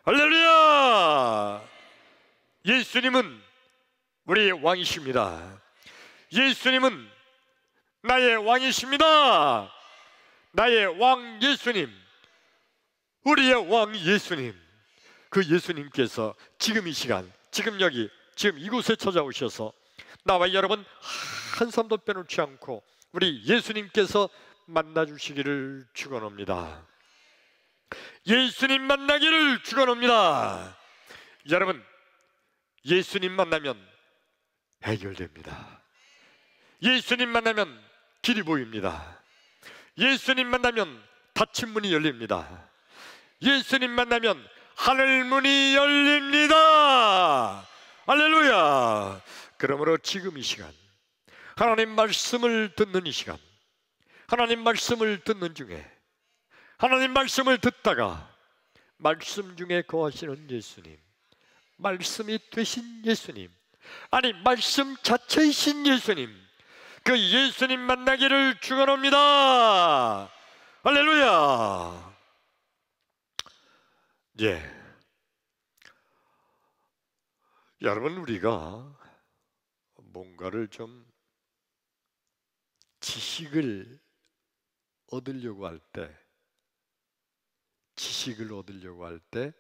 할렐루야! 예수님은 우리의 왕이십니다. 예수님은 나의 왕이십니다. 나의 왕 예수님, 우리의 왕 예수님, 그 예수님께서 지금 이 시간, 지금 여기, 지금 이곳에 찾아오셔서 나와 여러분 한 사람도 빼놓지 않고 우리 예수님께서 만나주시기를 축원합니다. 예수님 만나기를 축원합니다. 여러분, 예수님 만나면 해결됩니다. 예수님 만나면 길이 보입니다. 예수님 만나면 닫힌 문이 열립니다. 예수님 만나면 하늘 문이 열립니다. 할렐루야! 그러므로 지금 이 시간, 하나님 말씀을 듣는 이 시간, 하나님 말씀을 듣는 중에, 하나님 말씀을 듣다가 말씀 중에 거하시는 예수님, 말씀이 되신 예수님, 아니 말씀 자체이신 예수님, 그 예수님 만나기를 축원합니다. 할렐루야! 예, 여러분, 우리가 뭔가를 좀 지식을 얻으려고 할 때,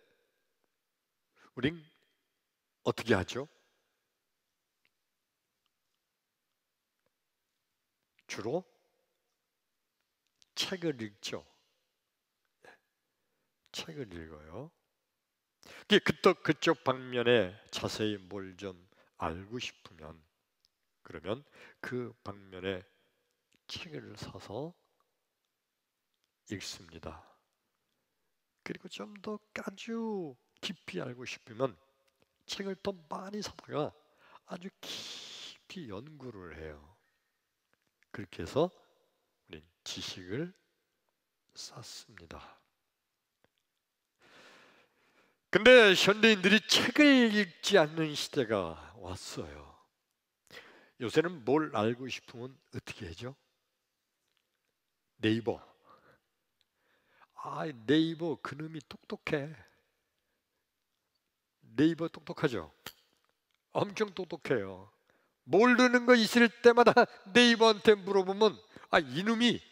우린 어떻게 하죠? 주로 책을 읽죠. 책을 읽어요. 그쪽 방면에 자세히 뭘 좀 알고 싶으면, 그러면 그 방면에 책을 사서 읽습니다. 그리고 좀 더 아주 깊이 알고 싶으면 책을 더 많이 사다가 아주 깊이 연구를 해요. 그렇게 해서 우린 지식을 쌓습니다. 근데 현대인들이 책을 읽지 않는 시대가 왔어요. 요새는 뭘 알고 싶으면 어떻게 하죠? 네이버. 네이버 그놈이 똑똑해. 네이버 똑똑하죠? 엄청 똑똑해요. 모르는 거 있을 때마다 네이버한테 물어보면 이놈이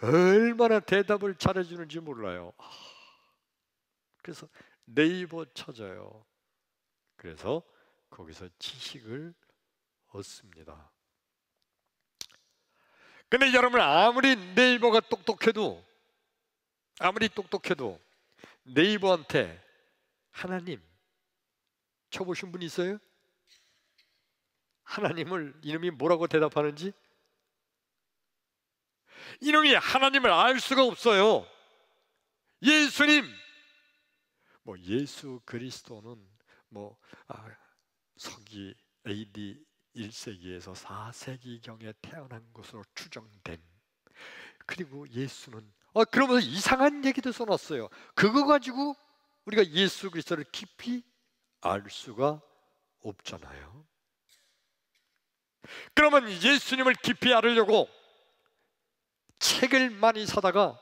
얼마나 대답을 잘해주는지 몰라요. 그래서 네이버 찾아요. 그래서 거기서 지식을 얻습니다. 근데 여러분, 아무리 네이버가 똑똑해도, 네이버한테 하나님 쳐보신 분 있어요? 하나님을 이놈이 뭐라고 대답하는지? 이놈이 하나님을 알 수가 없어요. 예수님, 예수 그리스도는 서기 AD 1세기에서 4세기경에 태어난 것으로 추정된, 그리고 예수는 그러면서 이상한 얘기도 써놨어요. 그거 가지고 우리가 예수 그리스도를 깊이 알 수가 없잖아요. 그러면 예수님을 깊이 알으려고 책을 많이 사다가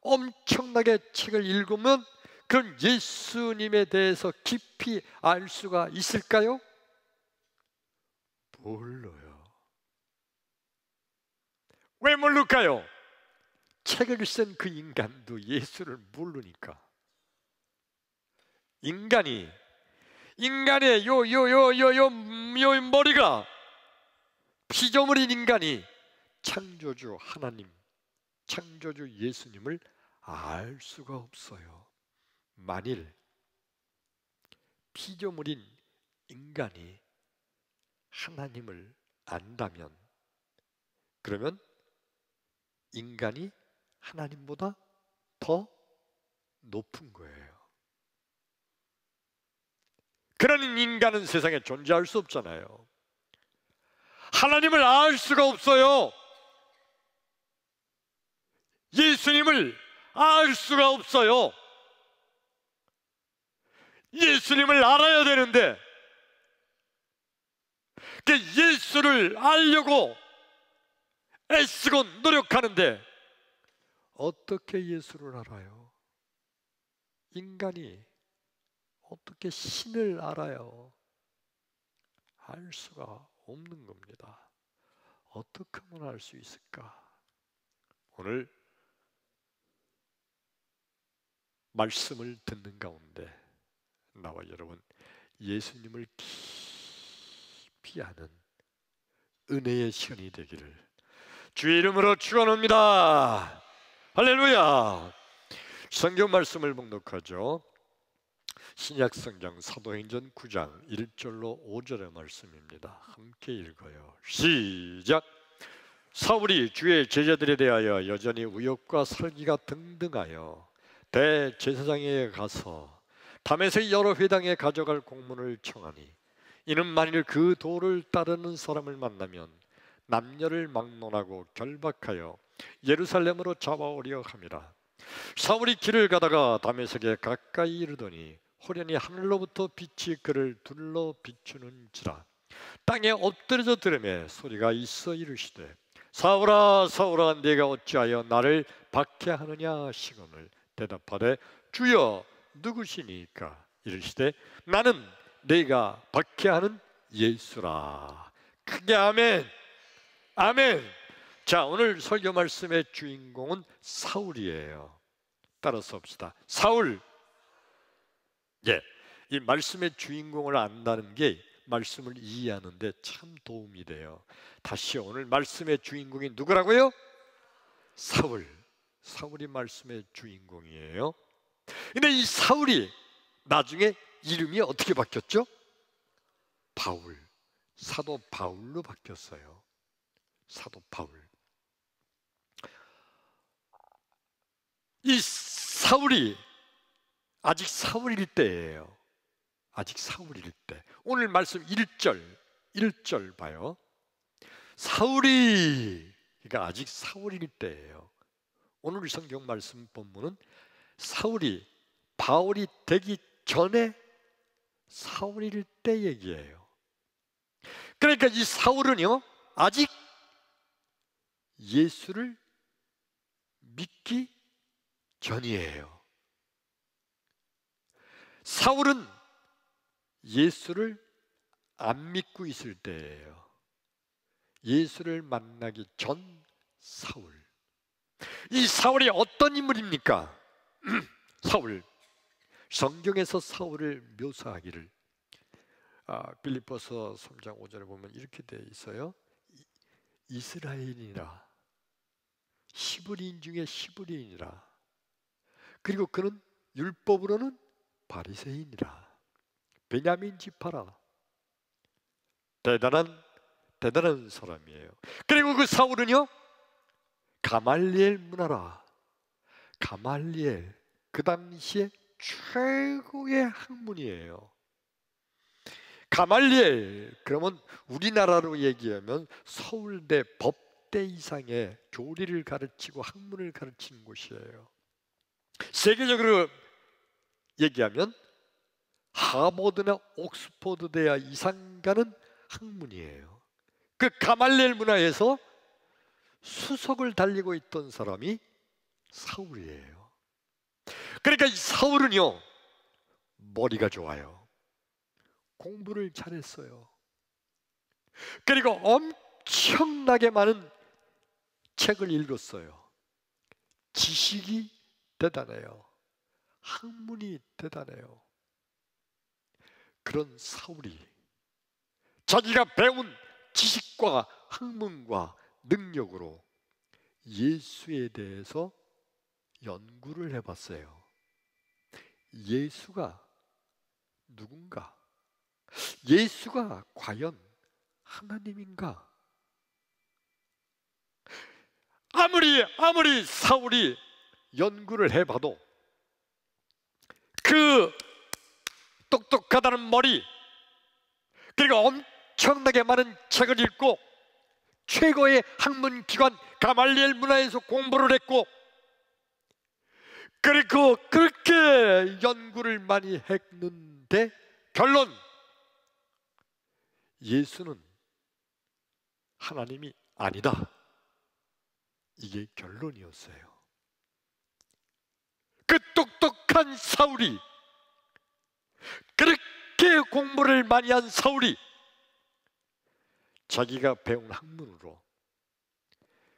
엄청나게 책을 읽으면 그럼 예수님에 대해서 깊이 알 수가 있을까요? 몰라요. 왜 모를까요? 책을 쓴 그 인간도 예수를 모르니까. 인간의 요 머리가, 피조물인 인간이 창조주 하나님, 창조주 예수님을 알 수가 없어요. 만일 피조물인 인간이 하나님을 안다면, 그러면 인간이 하나님보다 더 높은 거예요. 그런 인간은 세상에 존재할 수 없잖아요. 하나님을 알 수가 없어요. 예수님을 알 수가 없어요. 예수님을 알아야 되는데, 예수를 알려고 애쓰고 노력하는데 어떻게 예수를 알아요? 인간이 어떻게 신을 알아요? 알 수가 없는 겁니다. 어떻게 하면 알 수 있을까? 오늘 말씀을 듣는 가운데 나와 여러분 예수님을 깊이 아는 은혜의 시간이 되기를 주의 이름으로 축원합니다. 할렐루야. 성경 말씀을 봉독하죠. 신약 성경 사도행전 9장 1절로 5절의 말씀입니다. 함께 읽어요. 시작. 사울이 주의 제자들에 대하여 여전히 의혹과 설기가 등등하여 대제사장에게 가서 다메섹 여러 회당에 가져갈 공문을 청하니 이는 만일 그 도를 따르는 사람을 만나면 남녀를 막론하고 결박하여 예루살렘으로 잡아오려 함이라. 사울이 길을 가다가 다메섹에 가까이 이르더니 호련히 하늘로부터 빛이 그를 둘러 비추는지라. 땅에 엎드려져 들으매 소리가 있어 이르시되 사울아 사울아 네가 어찌하여 나를 박해하느냐 하시거늘 대답하되 주여 누구시니까? 이르시되 나는 네가 박해하는 예수라. 크게 아멘. 아멘. 자, 오늘 설교 말씀의 주인공은 사울이에요. 따라서 봅시다. 사울. 예, 이 말씀의 주인공을 안다는 게 말씀을 이해하는데 참 도움이 돼요. 다시 오늘 말씀의 주인공이 누구라고요? 사울. 사울이 말씀의 주인공이에요. 근데 이 사울이 나중에 이름이 어떻게 바뀌었죠? 바울. 사도 바울로 바뀌었어요. 사도 바울. 이 사울이 아직 사울일 때예요. 아직 사울일 때. 오늘 말씀 1절 봐요. 사울이 그러니까 아직 사울일 때예요. 오늘 성경 말씀 본문은 사울이 바울이 되기 전에 사울일 때 얘기예요. 그러니까 이 사울은요 아직 예수를 믿기 전이에요. 사울은 예수를 안 믿고 있을 때예요. 예수를 만나기 전 사울. 이 사울이 어떤 인물입니까? 사울. 성경에서 사울을 묘사하기를 빌립보서 3장 5절에 보면 이렇게 되어 있어요. 이스라엘이라 히브리인 중에 히브리인이라. 그리고 그는 율법으로는 바리새인이라. 베냐민 지파라. 대단한 사람이에요. 그리고 그 사울은요 가말리엘 문화라. 가말리엘 그 당시에 최고의 학문이에요. 가말리엘 그러면 우리나라로 얘기하면 서울대 법대 이상의 교리를 가르치고 학문을 가르치는 곳이에요. 세계적으로 얘기하면 하버드나 옥스퍼드 대학 이상 가는 학문이에요. 그 가말리엘 문화에서 수석을 달리고 있던 사람이 사울이에요. 그러니까 이 사울은요 머리가 좋아요. 공부를 잘했어요. 그리고 엄청나게 많은 책을 읽었어요. 지식이 대단해요. 학문이 대단해요. 그런 사울이 자기가 배운 지식과 학문과 능력으로 예수에 대해서 연구를 해봤어요. 예수가 누군가? 예수가 과연 하나님인가? 아무리 사울이 연구를 해봐도 그 똑똑하다는 머리 그리고 엄청나게 많은 책을 읽고 최고의 학문기관 가말리엘 문화에서 공부를 했고 그리고 그렇게 연구를 많이 했는데 결론 예수는 하나님이 아니다. 이게 결론이었어요. 그 똑똑한 사울이 그렇게 공부를 많이 한 사울이 자기가 배운 학문으로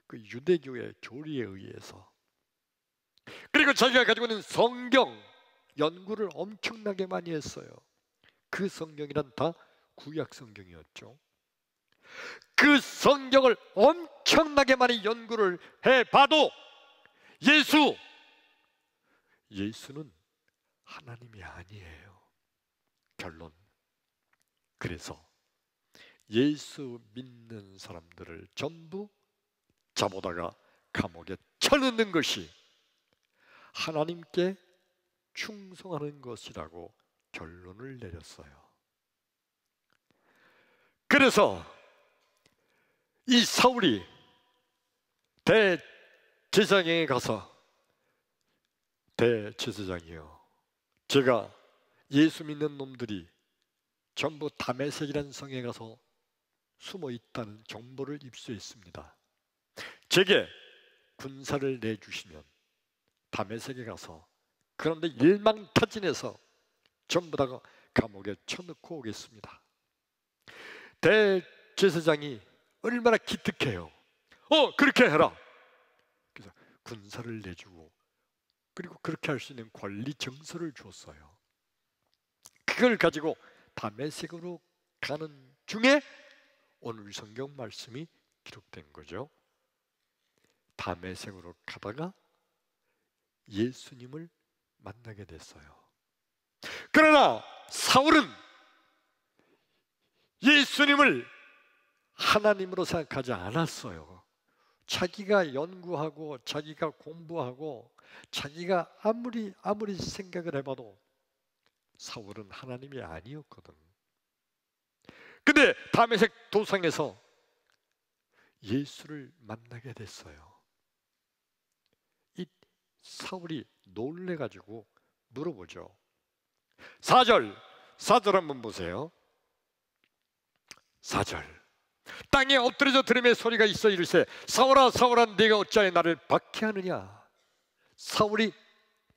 그 유대교의 교리에 의해서, 그리고 자기가 가지고 있는 성경 연구를 엄청나게 많이 했어요. 그 성경이란 다 구약 성경이었죠. 그 성경을 엄청나게 많이 연구를 해봐도 예수는 하나님이 아니에요. 결론. 그래서 예수 믿는 사람들을 전부 잡아다가 감옥에 쳐넣는 것이 하나님께 충성하는 것이라고 결론을 내렸어요. 그래서 이 사울이 대제사장에 가서, 대제사장이요, 제가 예수 믿는 놈들이 전부 다메섹이라는 성에 가서 숨어 있다는 정보를 입수했습니다. 제게 군사를 내주시면 다메섹에 가서 그런데 일망타진해서 전부 다 감옥에 쳐넣고 오겠습니다. 대제사장이 얼마나 기특해요. 그렇게 해라. 그래서 군사를 내주고, 그리고 그렇게 할 수 있는 관리 정서를 줬어요. 그걸 가지고 다메섹으로 가는 중에 오늘 성경 말씀이 기록된 거죠. 다메섹으로 가다가 예수님을 만나게 됐어요. 그러나 사울은 예수님을 하나님으로 생각하지 않았어요. 자기가 연구하고 자기가 공부하고 자기가 아무리 생각을 해봐도 사울은 하나님이 아니었거든. 근데 다메섹 도상에서 예수를 만나게 됐어요. 이 사울이 놀래가지고 물어보죠. 4절 한번 보세요. 4절. 땅에 엎드려져 들음의 소리가 있어 이르세, 사울아 사울아 네가 어찌하여 나를 박해하느냐. 사울이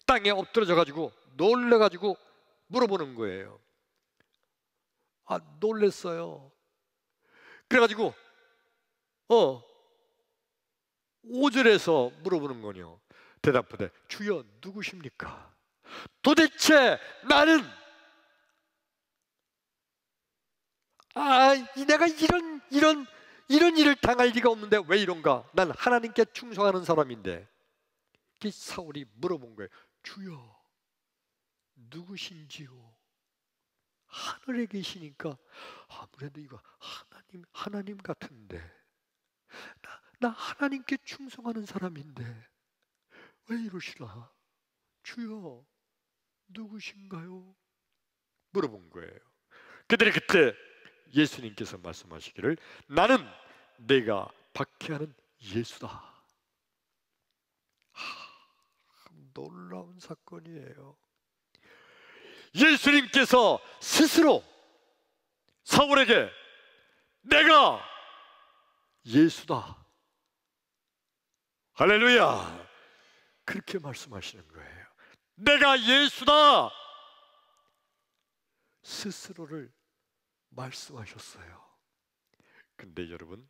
땅에 엎드려져 가지고 놀래가지고 물어보는 거예요. 놀랬어요. 그래가지고 5절에서 물어보는 거요. 대답하되 주여 누구십니까? 도대체 나는 내가 이런 일을 당할 리가 없는데 왜 이런가? 난 하나님께 충성하는 사람인데. 그 사울이 물어본 거예요. 주여 누구신지요? 하늘에 계시니까 아무래도 이거 하나님 같은데, 나 하나님께 충성하는 사람인데 왜 이러시나? 주여 누구신가요? 물어본 거예요. 그들이 그때 예수님께서 말씀하시기를 나는 내가 박해하는 예수다. 놀라운 사건이에요. 예수님께서 스스로 사울에게 내가 예수다, 할렐루야, 그렇게 말씀하시는 거예요. 내가 예수다 스스로를 말씀하셨어요. 근데 여러분,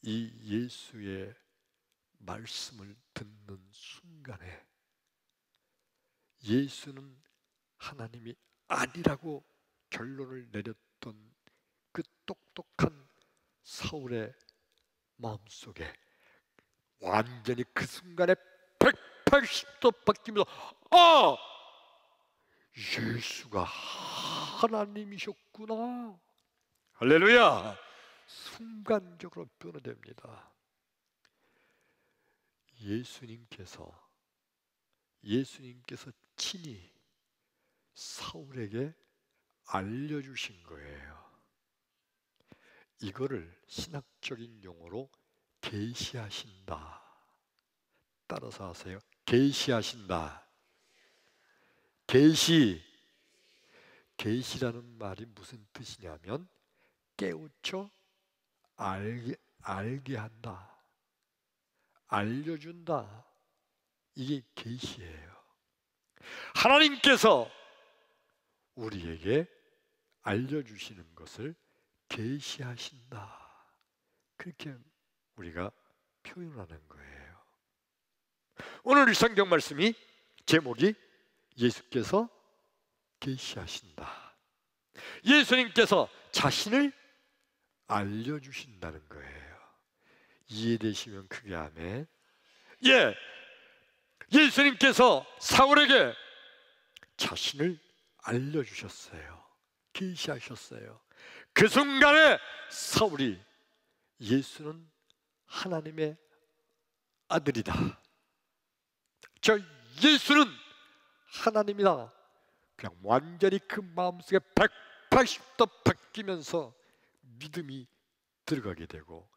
이 예수의 말씀을 듣는 순간에 예수는 하나님이 아니라고 결론을 내렸던 그 똑똑한 사울의 마음속에 완전히 그 순간에 180도 바뀌면서 예수가 하나님이셨구나, 할렐루야, 순간적으로 변화됩니다. 예수님께서 친히 사울에게 알려주신 거예요. 이거를 신학적인 용어로 계시하신다. 따라서 하세요. 계시하신다. 계시라는 말이 무슨 뜻이냐면 깨우쳐 알게 한다, 알려준다. 이게 계시예요. 하나님께서 우리에게 알려주시는 것을 계시하신다. 그렇게 우리가 표현하는 거예요. 오늘 성경 말씀이 제목이 예수께서 계시하신다. 예수님께서 자신을 알려주신다는 거예요. 이해되시면 크게 아멘. 예, 예수님께서 사울에게 자신을 알려주셨어요. 계시하셨어요. 그 순간에 사울이 예수는 하나님의 아들이다, 저 예수는 하나님이다, 그냥 완전히 그 마음속에 180도 바뀌면서 믿음이 들어가게 되고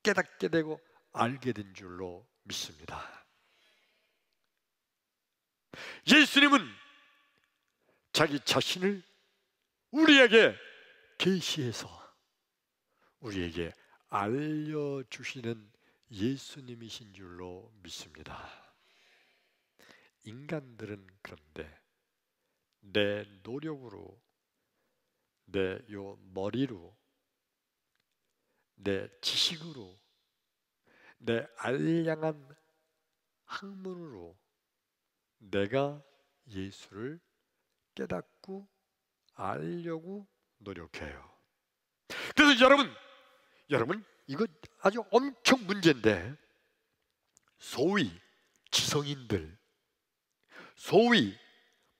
깨닫게 되고 알게 된 줄로 믿습니다. 예수님은 자기 자신을 우리에게 계시해서 우리에게 알려주시는 예수님이신 줄로 믿습니다. 인간들은 그런데 내 노력으로, 내 머리로, 내 지식으로, 내 알량한 학문으로 내가 예수를 깨닫고 알려고 노력해요. 그래서 여러분 이거 아주 엄청 문제인데, 소위 지성인들, 소위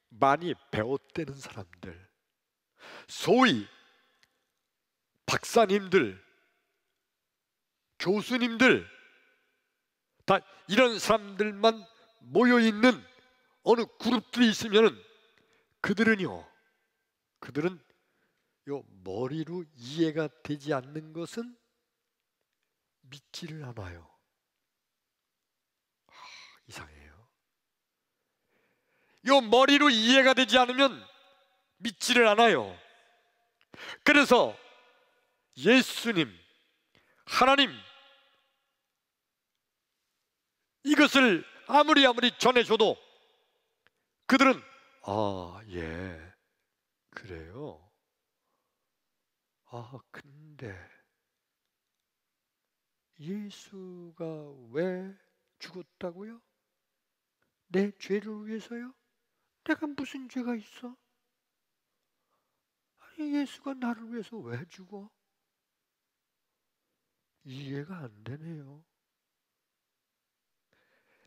많이 배웠다는 사람들, 소위 박사님들, 교수님들, 다 이런 사람들만 모여있는 어느 그룹들이 있으면 그들은 머리로 이해가 되지 않는 것은 믿지를 않아요. 이상해요. 머리로 이해가 되지 않으면 믿지를 않아요. 그래서 예수님, 하나님, 이것을 아무리 전해줘도 그들은 예, 그래요. 근데 예수가 왜 죽었다고요? 내 죄를 위해서요? 내가 무슨 죄가 있어? 아니, 예수가 나를 위해서 왜 죽어? 이해가 안 되네요.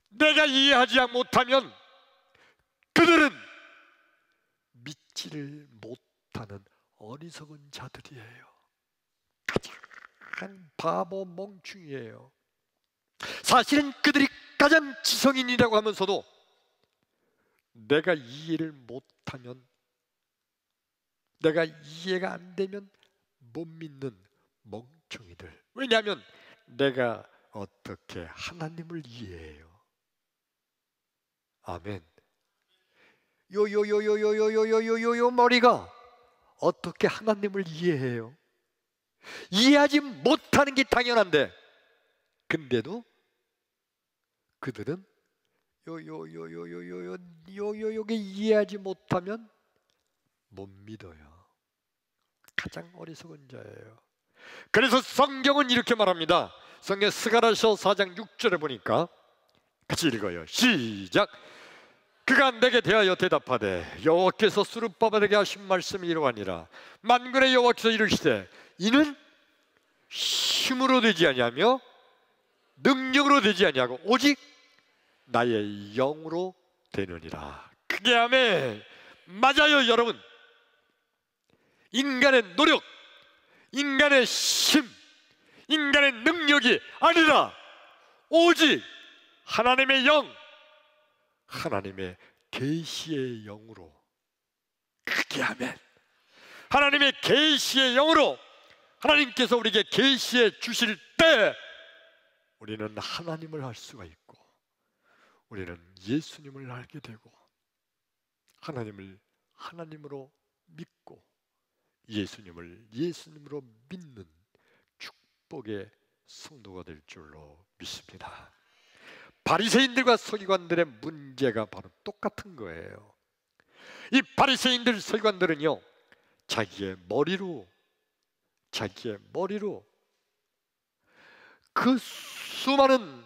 내가 이해하지 못하면 그들은 믿지를 못하는 어리석은 자들이에요. 가장 바보 멍충이에요. 사실은 그들이 가장 지성인이라고 하면서도 내가 이해를 못하면, 내가 이해가 안 되면 못 믿는 멍청이들. 왜냐하면 내가 어떻게 하나님을 이해해요? 아멘. 머리가 어떻게 하나님을 이해해요? 이해하지 못하는 게 당연한데, 근데도 그들은 요게 이해하지 못하면 못 믿어요. 가장 어리석은 자예요. 그래서 성경은 이렇게 말합니다. 성경 스가랴서 4장 6절에 보니까 같이 읽어요. 시작. 그가 내게 대하여 대답하되 여호와께서 스룹바벨에게 하신 말씀이 이러하니라. 만군의 여호와께서 이르시되 이는 힘으로 되지 아니하며 능력으로 되지 아니하고 오직 나의 영으로 되느니라. 그게 아멘. 맞아요. 여러분, 인간의 노력, 인간의 힘, 인간의 능력이 아니라 오직 하나님의 영, 하나님의 계시의 영으로. 그게 아멘. 하나님의 계시의 영으로 하나님께서 우리에게 계시해 주실 때 우리는 하나님을 알 수가 있고, 우리는 예수님을 알게 되고, 하나님을 하나님으로 믿고 예수님을 예수님으로 믿는 축복의 성도가 될 줄로 믿습니다. 바리새인들과 서기관들의 문제가 바로 똑같은 거예요. 이 바리새인들, 서기관들은요, 자기의 머리로 그 수많은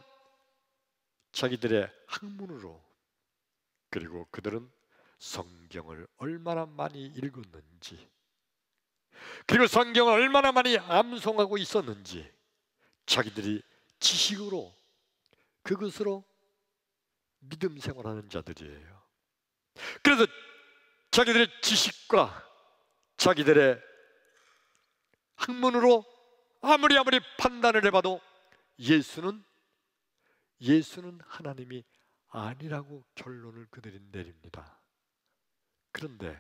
자기들의 학문으로, 그리고 그들은 성경을 얼마나 많이 읽었는지, 그리고 성경을 얼마나 많이 암송하고 있었는지, 자기들이 지식으로 그것으로 믿음 생활하는 자들이에요. 그래서 자기들의 지식과 자기들의 학문으로 아무리 판단을 해봐도 예수는 하나님이 아니라고 결론을 그들이 내립니다. 그런데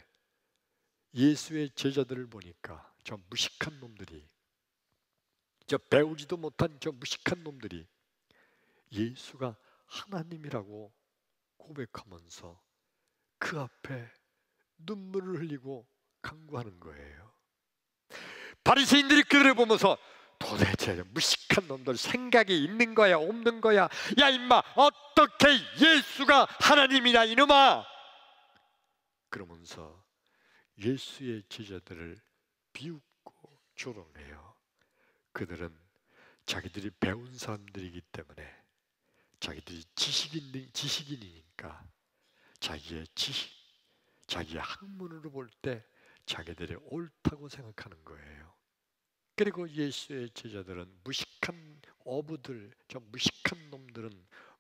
예수의 제자들을 보니까 저 무식한 놈들이, 저 배우지도 못한 저 무식한 놈들이 예수가 하나님이라고 고백하면서 그 앞에 눈물을 흘리고 간구하는 거예요. 바리새인들이 그들을 보면서 도대체 무식한 놈들 생각이 있는 거야 없는 거야? 야 임마, 어떻게 예수가 하나님이냐 이놈아! 그러면서 예수의 제자들을 비웃고 조롱해요. 그들은 자기들이 배운 사람들이기 때문에, 자기들이 지식인이니까 자기의 지식, 자기의 학문으로 볼 때 자기들이 옳다고 생각하는 거예요. 그리고 예수의 제자들은 무식한 어부들, 저 무식한 놈들은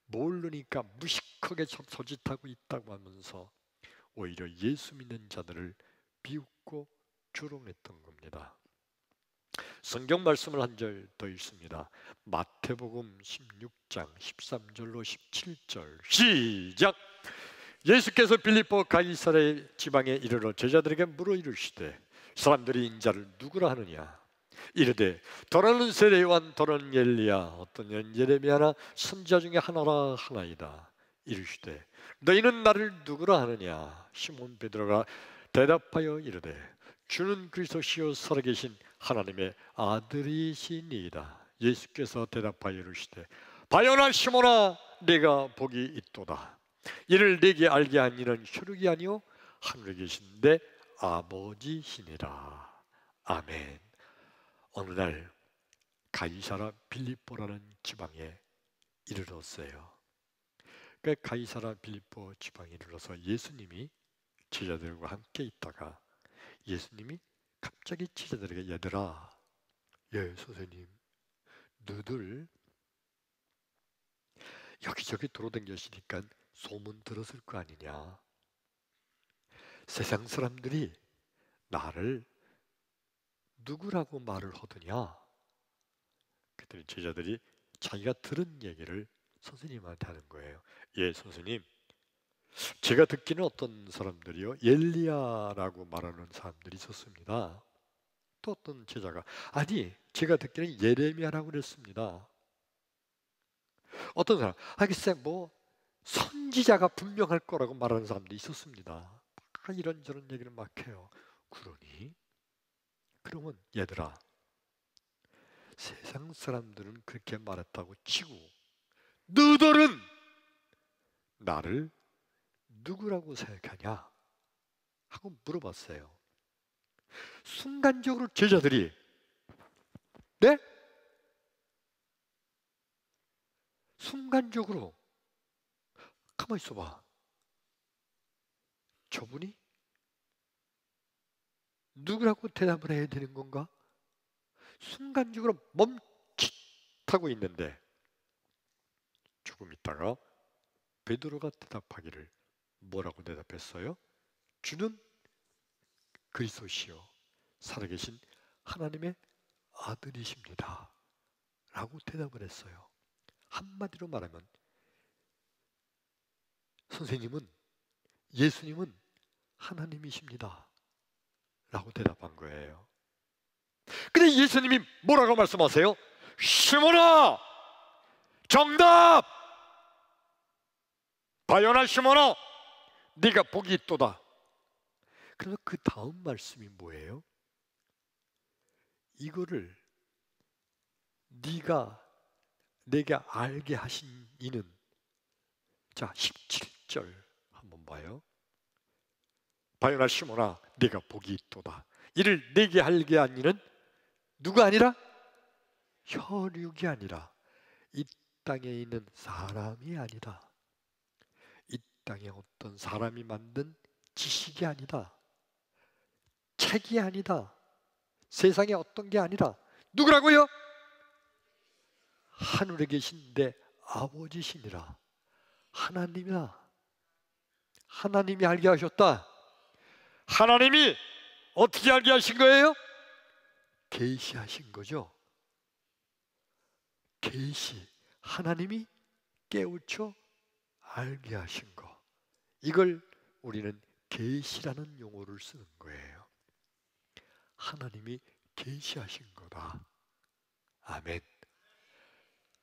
모르니까 무식하게 저짓하고 있다고 하면서 오히려 예수 믿는 자들을 비웃고 조롱했던 겁니다. 성경 말씀을 한 절 더 읽습니다. 마태복음 16장 13절로 17절 시작. 예수께서 빌립보 가이사랴 지방에 이르러 제자들에게 물어 이르시되 사람들이 인자를 누구라 하느냐? 이르되 더러는 세례 요한, 더러는 엘리야, 어떤 연 예레미야나 선지자 중에 하나라 하나이다. 이르시되 너희는 나를 누구라 하느냐? 시몬 베드로가 대답하여 이르되 주는 그리스도시요 살아계신 하나님의 아들이시니이다. 예수께서 대답하여 이르시되 바요나 시몬아, 네가 복이 있도다. 이를 네게 알게 한 이는 혈육이 아니요 하늘에 계신 내 아버지시니라. 아멘. 어느 날 가이사라 빌립보라는 지방에 이르렀어요. 그 가이사라 빌립보 지방에 이르러서 예수님이 제자들과 함께 있다가 예수님이 갑자기 제자들에게 얘들아, 예 선생님, 너들 여기저기 돌아다니시니까 소문 들었을 거 아니냐? 세상 사람들이 나를 누구라고 말을 하더냐? 그랬더니 제자들이 자기가 들은 얘기를 선생님한테 하는 거예요. 예 선생님, 제가 듣기는 어떤 사람들이요 엘리야라고 말하는 사람들이 있었습니다. 또 어떤 제자가 아니 제가 듣기는 예레미야라고 그랬습니다. 어떤 사람 글쎄 뭐 선지자가 분명할 거라고 말하는 사람도 있었습니다. 이런저런 얘기를 막 해요. 그러니 그러면 얘들아, 세상 사람들은 그렇게 말했다고 치고 너희들은 나를 누구라고 생각하냐? 하고 물어봤어요. 순간적으로 제자들이 네? 순간적으로 가만히 있어봐. 저분이 누구라고 대답을 해야 되는 건가? 순간적으로 멈칫하고 있는데 조금 있다가 베드로가 대답하기를 뭐라고 대답했어요? 주는 그리스도시요 살아계신 하나님의 아들이십니다 라고 대답을 했어요. 한마디로 말하면 선생님은, 예수님은 하나님이십니다 라고 대답한 거예요. 근데 예수님이 뭐라고 말씀하세요? 시몬아, 정답! 바요나 시몬아, 네가 복이 있도다. 그래서 그 다음 말씀이 뭐예요? 이거를 네가 내게 알게 하신 이는, 자 17절 한번 봐요. 바요나 시몬아 네가 복이 있도다. 이를 내게 알게 한 이는 누가 아니라 혈육이 아니라 이 땅에 있는 사람이 아니다. 이 땅에 어떤 사람이 만든 지식이 아니다. 책이 아니다. 세상에 어떤 게 아니라 누구라고요? 하늘에 계신 내 아버지시니라. 하나님이라. 하나님이 알게 하셨다. 하나님이 어떻게 알게 하신 거예요? 계시하신 거죠. 계시. 하나님이 깨우쳐 알게 하신 거. 이걸 우리는 계시라는 용어를 쓰는 거예요. 하나님이 계시하신 거다. 아멘.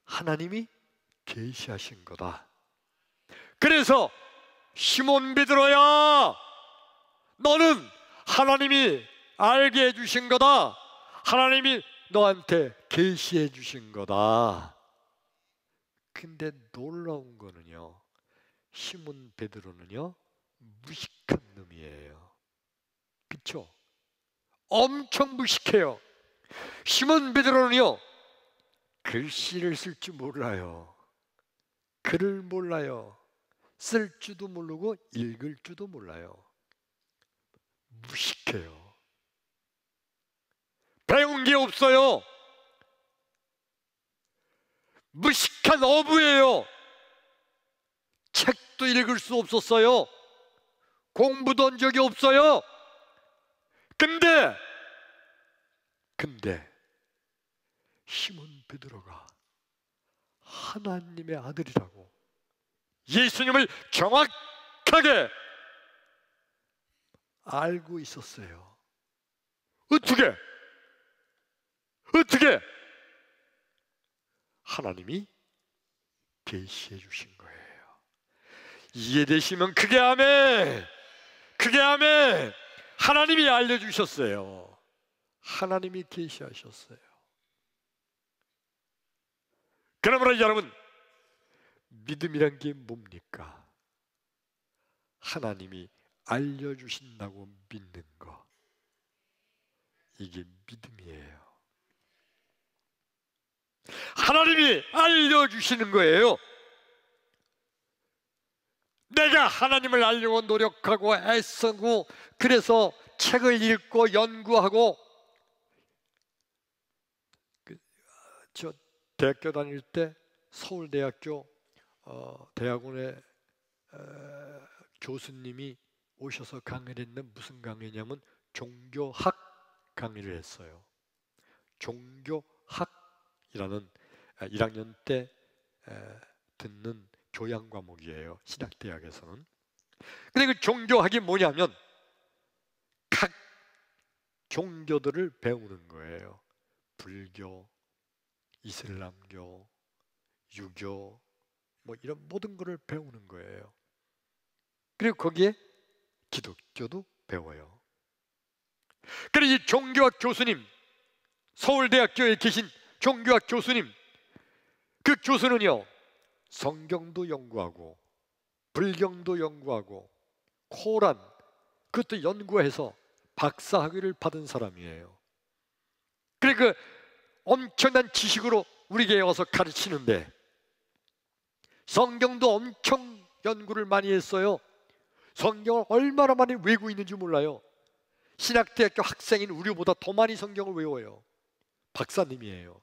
하나님이 계시하신 거다. 그래서 시몬 베드로야, 너는 하나님이 알게 해주신 거다. 하나님이 너한테 계시해 주신 거다. 근데 놀라운 거는요, 시몬 베드로는요 무식한 놈이에요. 그렇죠? 엄청 무식해요. 시몬 베드로는요 글씨를 쓸 줄 몰라요. 글을 몰라요. 쓸 줄도 모르고 읽을 줄도 몰라요. 무식해요. 배운 게 없어요. 무식한 어부예요. 책도 읽을 수 없었어요. 공부도 한 적이 없어요. 근데 시몬 베드로가 하나님의 아들이라고 예수님을 정확하게 알고 있었어요. 어떻게? 하나님이 계시해 주신 거예요. 이해되시면 크게 아멘. 크게 아멘. 하나님이 알려주셨어요. 하나님이 계시하셨어요. 그러므로 여러분, 믿음이란 게 뭡니까? 하나님이 알려주신다고 믿는 거, 이게 믿음이에요. 하나님이 알려주시는 거예요. 내가 하나님을 알려고 노력하고 애쓰고 그래서 책을 읽고 연구하고, 저 대학교 다닐 때 서울대학교 대학원에 교수님이 오셔서 강의를 했는데 무슨 강의냐면 종교학 강의를 했어요. 종교학이라는 1학년 때 듣는 교양 과목이에요. 신학대학에서는. 근데 그 종교학이 뭐냐면 각 종교들을 배우는 거예요. 불교, 이슬람교, 유교, 뭐 이런 모든 것을 배우는 거예요. 그리고 거기에 기독교도 배워요. 그래서 이 종교학 교수님, 서울대학교에 계신 종교학 교수님, 그 교수는요 성경도 연구하고 불경도 연구하고 코란, 그것도 연구해서 박사학위를 받은 사람이에요. 그래 그 엄청난 지식으로 우리에게 와서 가르치는데, 성경도 엄청 연구를 많이 했어요. 성경을 얼마나 많이 외우고 있는지 몰라요. 신학대학교 학생인 우리보다 더 많이 성경을 외워요. 박사님이에요.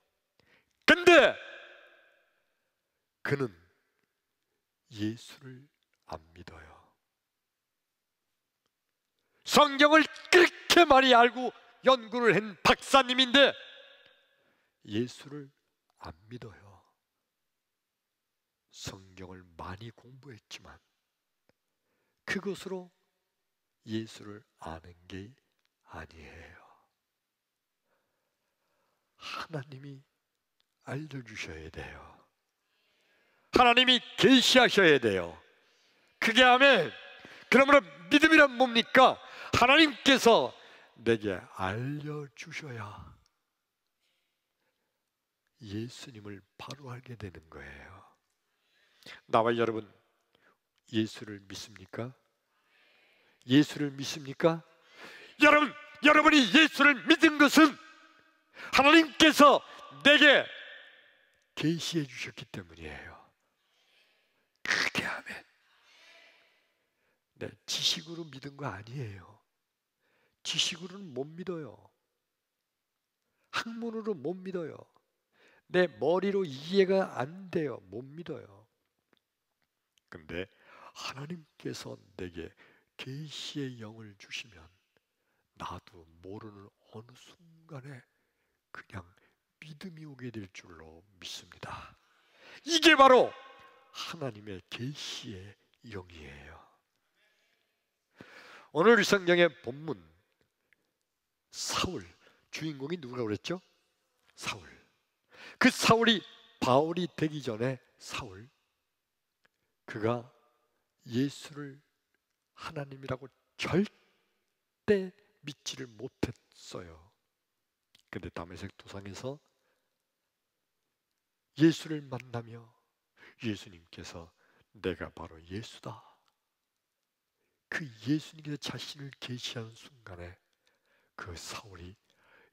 근데 그는 예수를 안 믿어요. 성경을 그렇게 많이 알고 연구를 한 박사님인데 예수를 안 믿어요. 성경을 많이 공부했지만 그것으로 예수를 아는 게 아니에요. 하나님이 알려주셔야 돼요. 하나님이 계시하셔야 돼요. 그게 아멘. 그러므로 믿음이란 뭡니까? 하나님께서 내게 알려주셔야 예수님을 바로 알게 되는 거예요. 나와 여러분 예수를 믿습니까? 예수를 믿습니까? 여러분이 예수를 믿은 것은 하나님께서 내게 계시해 주셨기 때문이에요. 크게 아멘. 네, 지식으로 믿은 거 아니에요. 지식으로는 못 믿어요. 학문으로 못 믿어요. 내 머리로 이해가 안 돼요. 못 믿어요. 근데 하나님께서 내게 계시의 영을 주시면 나도 모르는 어느 순간에 그냥 믿음이 오게 될 줄로 믿습니다. 이게 바로 하나님의 계시의 영이에요. 오늘 성경의 본문 사울, 주인공이 누구라고 그랬죠? 사울. 그 사울이 바울이 되기 전에 사울, 그가 예수를 하나님이라고 절대 믿지를 못했어요. 근데 다메섹 도상에서 예수를 만나며 예수님께서 내가 바로 예수다, 그 예수님께서 자신을 계시하는 순간에 그 사울이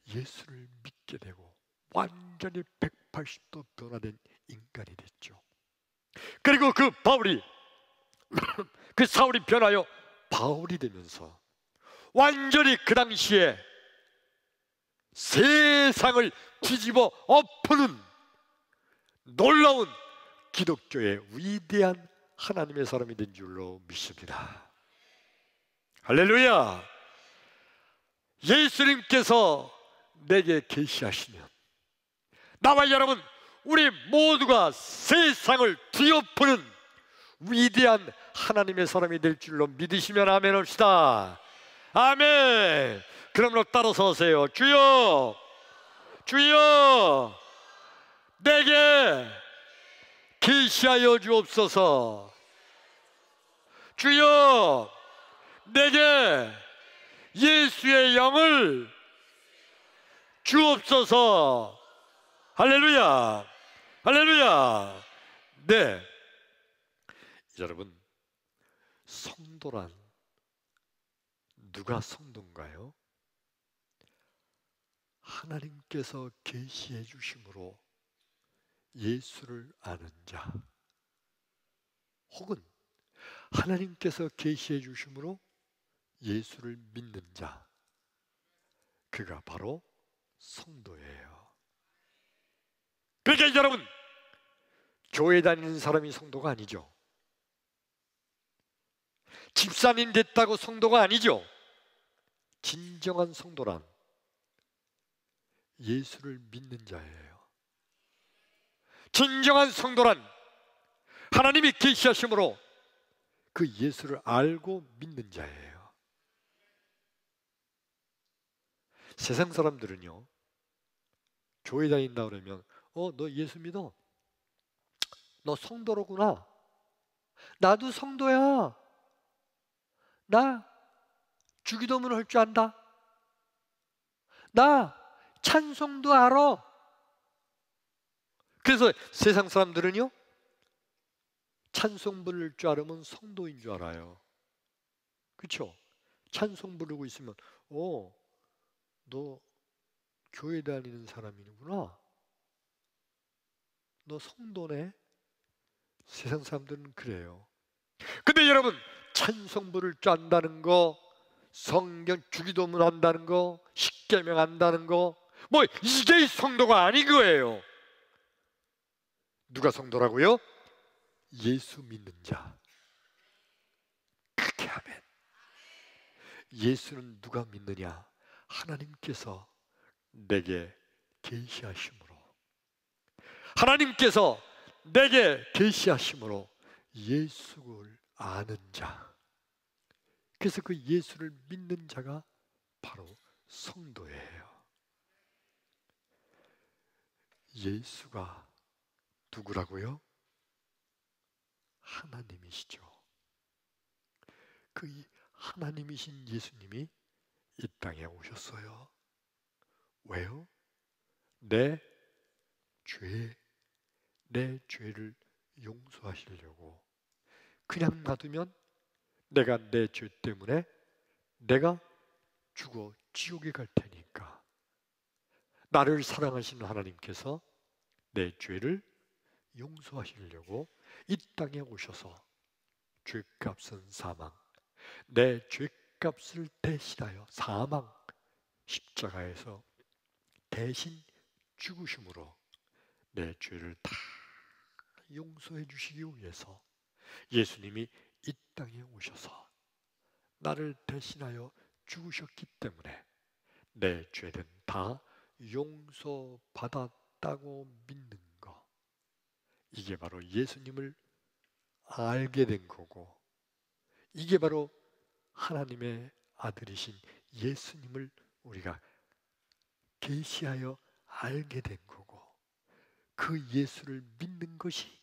예수를 믿게 되고 완전히 180도 변화된 인간이 됐죠. 그리고 그 바울이 그 사울이 변하여 바울이 되면서 완전히 그 당시에 세상을 뒤집어 엎는 놀라운 기독교의 위대한 하나님의 사람이 된 줄로 믿습니다. 할렐루야! 예수님께서 내게 계시하시면 나와 여러분, 우리 모두가 세상을 뒤엎는 위대한 하나님의 사람이 될 줄로 믿으시면 아멘 합시다. 아멘. 그러므로 따라서 하세요. 주여, 주여, 내게 계시하여 주옵소서. 주여, 내게 예수의 영을 주옵소서. 할렐루야, 할렐루야. 네, 여러분, 성도란 누가 성도인가요? 하나님께서 계시해 주심으로 예수를 아는 자, 혹은 하나님께서 계시해 주심으로 예수를 믿는 자, 그가 바로 성도예요. 그러니까 여러분, 교회 다니는 사람이 성도가 아니죠. 집사님 됐다고 성도가 아니죠. 진정한 성도란 예수를 믿는 자예요. 진정한 성도란 하나님이 계시하심으로 그 예수를 알고 믿는 자예요. 세상 사람들은요, 교회 다닌다 그러면 너 예수 믿어? 너 성도로구나. 나도 성도야. 나 주기도문 할 줄 안다. 나 찬송도 알아. 그래서 세상 사람들은요, 찬송 부를 줄 알으면 성도인 줄 알아요. 그렇죠? 찬송 부르고 있으면 너 교회 다니는 사람이구나. 너 성도네. 세상 사람들은 그래요. 근데 여러분, 찬송 부를 줄 안다는 거, 성경 주기도문 한다는 거, 십계명 한다는 거, 뭐 이게 성도가 아닌 거예요. 누가 성도라고요? 예수 믿는 자. 그렇게 하면 예수는 누가 믿느냐? 하나님께서 내게 계시하심으로, 하나님께서 내게 계시하심으로 예수를 아는 자. 그래서 그 예수를 믿는 자가 바로 성도예요. 예수가 누구라고요? 하나님이시죠. 그 하나님이신 예수님이 이 땅에 오셨어요. 왜요? 내 죄를 용서하시려고. 그냥 놔두면 내가 내 죄 때문에 내가 죽어 지옥에 갈 테니까. 나를 사랑하시는 하나님께서 내 죄를 용서하시려고 이 땅에 오셔서 죄값은 사망, 내 죄값을 대신하여 사망, 십자가에서 대신 죽으심으로 내 죄를 다 용서해 주시기 위해서 예수님이 이 땅에 오셔서 나를 대신하여 죽으셨기 때문에 내 죄는 다 용서받았다고 믿는 거, 이게 바로 예수님을 알게 된 거고, 이게 바로 하나님의 아들이신 예수님을 우리가 계시하여 알게 된 거고, 그 예수를 믿는 것이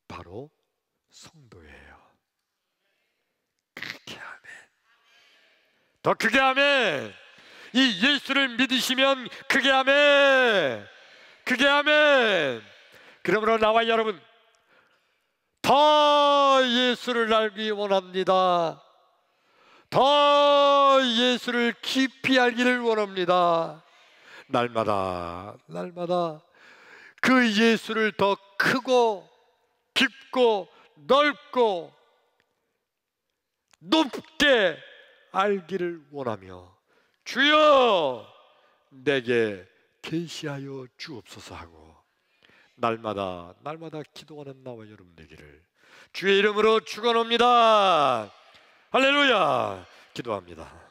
바로 성도예요. 크게 아멘. 더 크게 아멘. 이 예수를 믿으시면 크게 아멘. 크게 아멘. 그러므로 나와 여러분 더 예수를 알기 원합니다. 더 예수를 깊이 알기를 원합니다. 날마다 그 예수를 더 크고 깊고 넓고 높게 알기를 원하며 주여 내게 계시하여 주옵소서 하고 날마다 기도하는 나와 여러분 되기를 주의 이름으로 축원합니다. 할렐루야. 기도합니다.